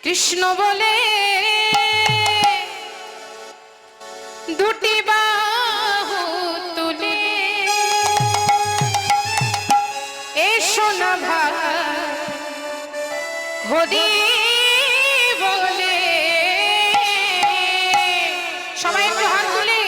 কৃষ্ণ বলে দুটি বাহু তুলে এসো না ভাই হরি বলে সবাই একটু হাত তুলে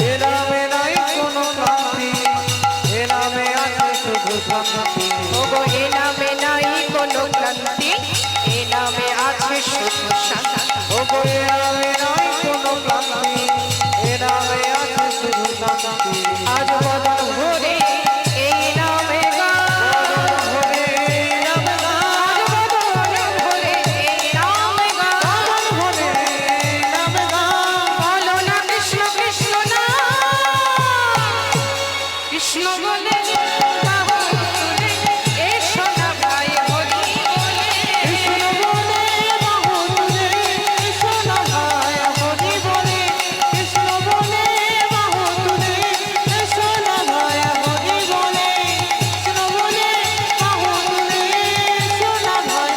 এ নামে নাই কোনো ক্লান্তি, এ নামে আছে শুধু শান্তি। ওগো এ নামে নাই কোনো ক্লান্তি, এ নামে আছে শুধু শান্তি। ওগো এ নামে নাই কোনো ক্লান্তি, এ নামে আছে শুধু শান্তি। আজ বদন ভরে এই নামে গান, ভরে এই নামে গান, আজ বদন ভরে এই নামে গান। ভরে এই নামে গান। বলো না কৃষ্ণ কৃষ্ণ না, কৃষ্ণ বলে বাহু তুলে এসো না ভাই হরি বলে। কৃষ্ণ বলে বাহু তুলে এসো না ভাই হরি বলে। কৃষ্ণ বলে বাহু তুলে এসো না ভাই হরি বলে। কৃষ্ণ বলে বাহু তুলে এসো না ভাই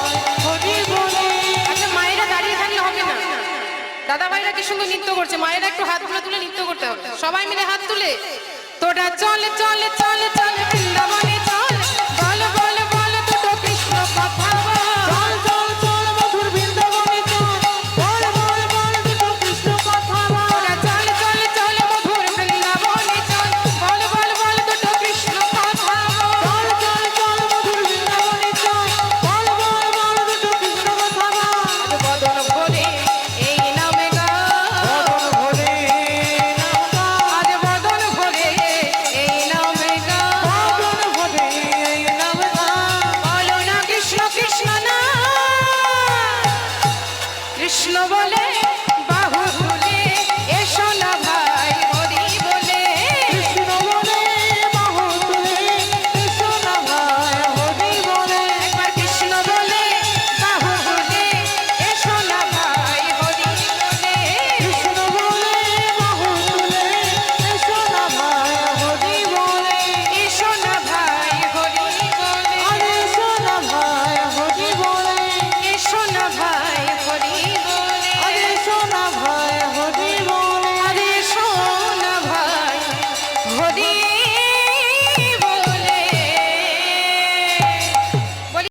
হরি বলে। আচ্ছা মায়েরা দাঁড়িয়ে থাকলে হবে না, দাদা ভাইরা কি সুন্দর নৃত্য করছে, মায়েরা একটু হাতগুলো তুলে নৃত্য করতে হবে। সবাই মিলে হাত তুলে তোরা চলে চলে চলে চলে বৃন্দাবন